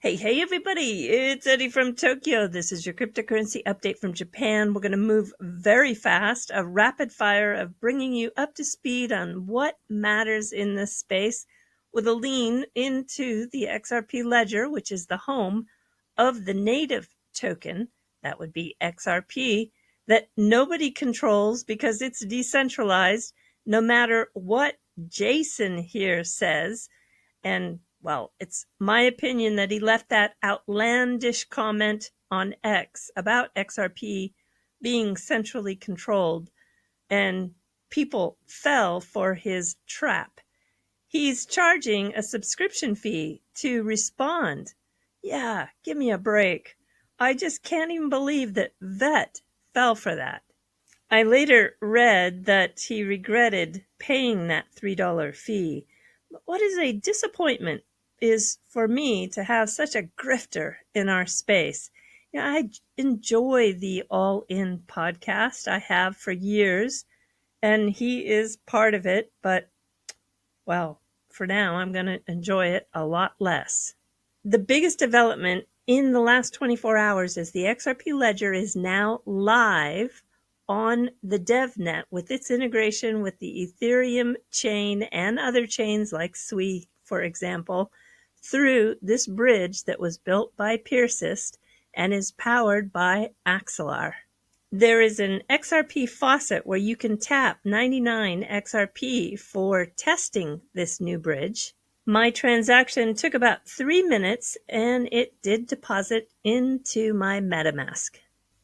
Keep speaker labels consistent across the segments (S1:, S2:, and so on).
S1: Hey, everybody, it's Eddie from Tokyo. This is your cryptocurrency update from Japan. We're going to move very fast, a rapid fire of bringing you up to speed on what matters in this space with a lean into the XRP ledger, which is the home of the native token. That would be XRP, that nobody controls because it's decentralized, no matter what Jason here says. And well, it's my opinion that he left that outlandish comment on X about XRP being centrally controlled, and people fell for his trap. He's charging a subscription fee to respond. Yeah, give me a break. I just can't even believe that Vet fell for that. I later read that he regretted paying that $3 fee. But what is a disappointment is for me to have such a grifter in our space. I enjoy the All In podcast. I have for years, and he is part of it. But, well, for now, I'm going to enjoy it a lot less. The biggest development in the last 24 hours is the XRP ledger is now live on the DevNet with its integration with the Ethereum chain and other chains like Sui, for example, through this bridge that was built by Persist and is powered by Axelar. There is an XRP faucet where you can tap 99 XRP for testing this new bridge. My transaction took about 3 minutes and it did deposit into my MetaMask.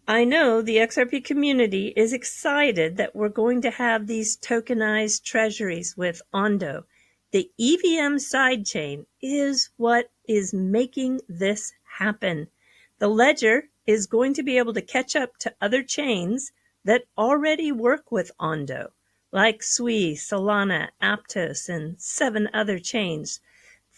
S1: I know the XRP community is excited that we're going to have these tokenized treasuries with Ondo. The EVM sidechain is what is making this happen. The ledger is going to be able to catch up to other chains that already work with Ondo, like Sui, Solana, Aptos, and 7 other chains.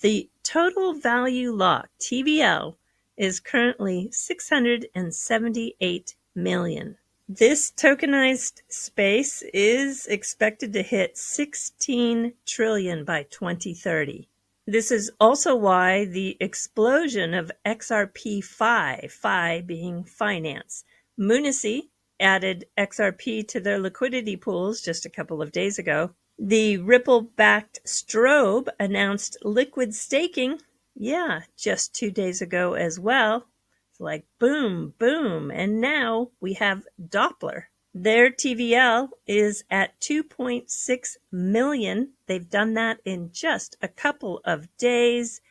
S1: The total value lock, TVL, is currently 678 million. This tokenized space is expected to hit 16 trillion by 2030. This is also why the explosion of XRP Fi being finance. Munisy added XRP to their liquidity pools just a couple of days ago. The Ripple-backed Strobe announced liquid staking, just 2 days ago as well. It's like boom, boom. And now we have Doppler. Their TVL is at 2.6 million. They've done that in just a couple of days.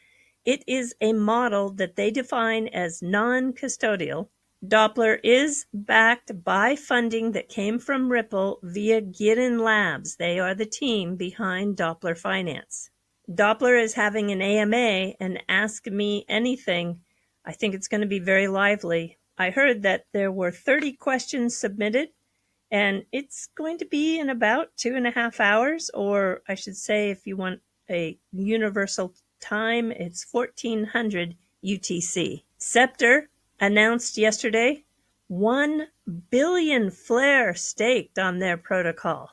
S1: It is a model that they define as non-custodial. Doppler is backed by funding that came from Ripple via Gidden Labs. They are the team behind Doppler Finance. Doppler is having an AMA and Ask Me Anything. I think it's going to be very lively. I heard that there were 30 questions submitted, and it's going to be in about 2.5 hours, or I should say if you want a universal time, it's 1400 UTC. Scepter announced yesterday 1 billion Flare staked on their protocol.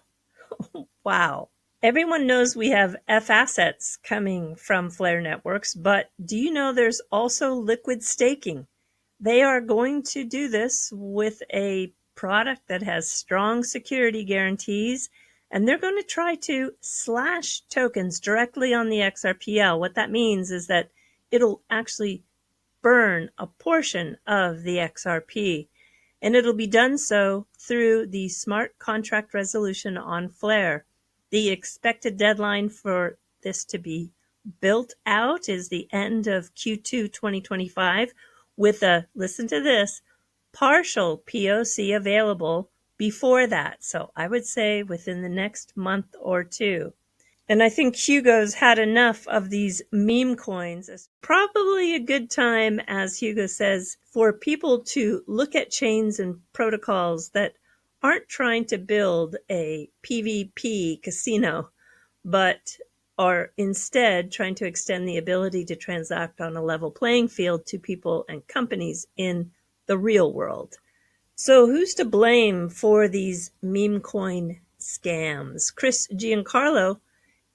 S1: Wow. Everyone knows we have F assets coming from Flare networks, but do you know there's also liquid staking? They are going to do this with a product that has strong security guarantees, and they're going to try to slash tokens directly on the XRPL. What that means is that it'll actually burn a portion of the XRP, and it'll be done so through the smart contract resolution on Flare. The expected deadline for this to be built out is the end of Q2 2025 with a, listen to this, partial POC available before that. So I would say within the next month or two. And I think Hugo's had enough of these meme coins. It's probably a good time, as Hugo says, for people to look at chains and protocols that aren't trying to build a PvP casino, but are instead trying to extend the ability to transact on a level playing field to people and companies in the real world. So who's to blame for these meme coin scams? Chris Giancarlo,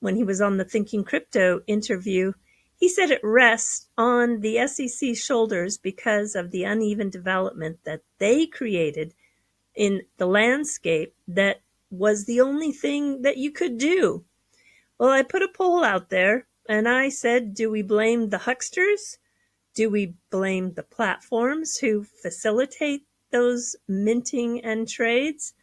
S1: when he was on the Thinking Crypto interview, He said it rests on the SEC's shoulders because of the uneven development that they created in the landscape that was the only thing that you could do. Well, I put a poll out there and I said, do we blame the hucksters? Do we blame the platforms who facilitate those minting and trades?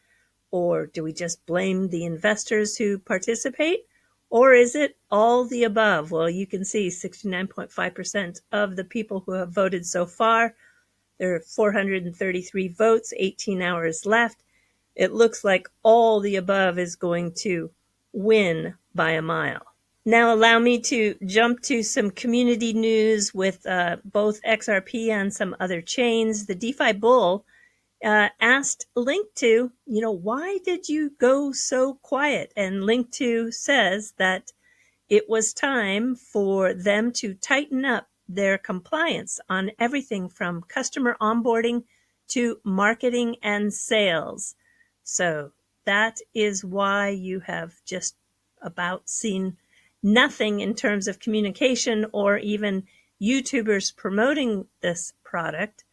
S1: Or do we just blame the investors who participate? Or is it all the above? Well, you can see 69.5% of the people who have voted so far. There are 433 votes, 18 hours left. It looks like all the above is going to win by a mile. Now allow me to jump to some community news with both XRP and some other chains. The DeFi bull asked Link2, why did you go so quiet? And Link2 says that it was time for them to tighten up their compliance on everything from customer onboarding to marketing and sales. So that is why you have just about seen nothing in terms of communication or even YouTubers promoting this product.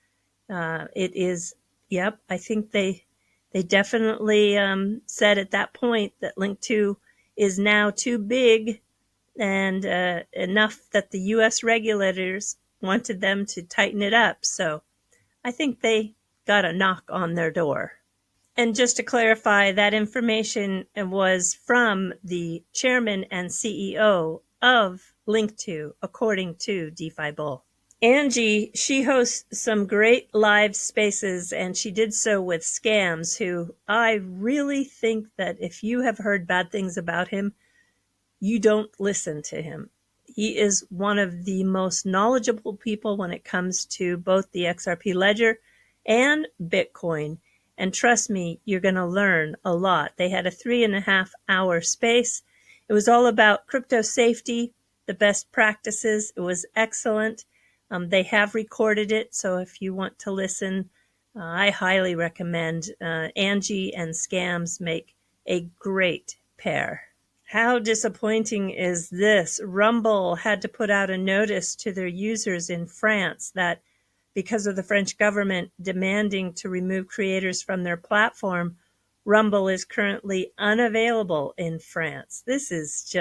S1: It is, yep, I think they definitely said at that point that Link2 is now too big and enough that the U.S. regulators wanted them to tighten it up. So I think they got a knock on their door. And just to clarify, that information was from the chairman and CEO of Link2, according to DeFi Bull. Angie, she hosts some great live spaces, and she did so with Scams, who I really think that if you have heard bad things about him, you don't listen to him. He is one of the most knowledgeable people when it comes to both the XRP ledger and Bitcoin. And trust me, you're going to learn a lot. They had a 3.5-hour space. It was all about crypto safety, the best practices. It was excellent. They have recorded it, so if you want to listen, I highly recommend. Angie and Scams make a great pair. How disappointing is this? Rumble had to put out a notice to their users in France that because of the French government demanding to remove creators from their platform, Rumble is currently unavailable in France. This is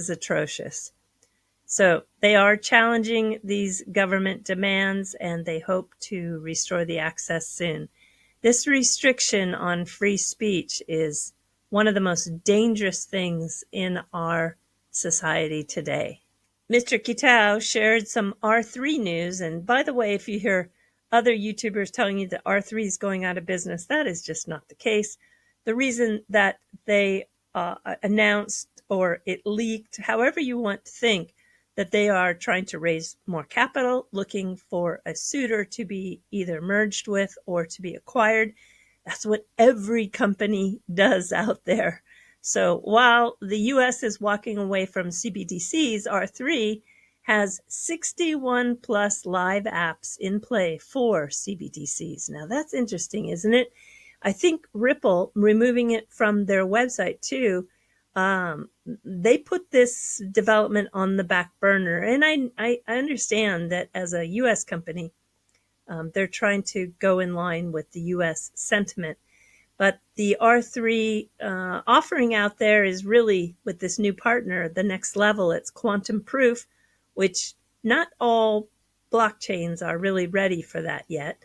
S1: atrocious. So they are challenging these government demands and they hope to restore the access soon. This restriction on free speech is one of the most dangerous things in our society today. Mr. Kitao shared some R3 news. And by the way, if you hear other YouTubers telling you that R3 is going out of business, that is just not the case. The reason that they announced or it leaked, however you want to think, that they are trying to raise more capital, looking for a suitor to be either merged with or to be acquired. That's what every company does out there. So while the US is walking away from CBDCs, R3 has 61 plus live apps in play for CBDCs. Now that's interesting, isn't it? I think Ripple, removing it from their website too, they put this development on the back burner. And I understand that as a US company, they're trying to go in line with the US sentiment. But the R3 offering out there is really, with this new partner, the next level. It's quantum proof, which not all blockchains are really ready for that yet.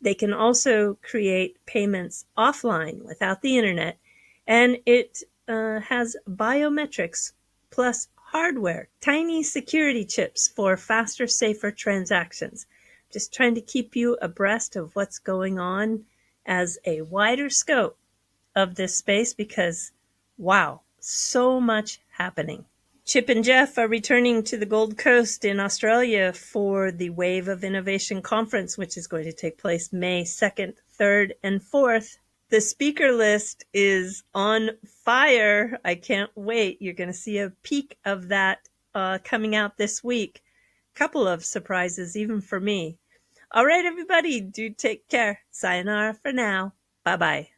S1: They can also create payments offline without the internet. And it has biometrics plus hardware, tiny security chips for faster, safer transactions. Just trying to keep you abreast of what's going on as a wider scope of this space because, wow, so much happening. Chip and Jeff are returning to the Gold Coast in Australia for the Wave of Innovation Conference, which is going to take place May 2nd, 3rd, and 4th. The speaker list is on fire. I can't wait. You're going to see a peek of that coming out this week. Couple of surprises, even for me. All right, everybody, do take care. Sayonara for now. Bye-bye.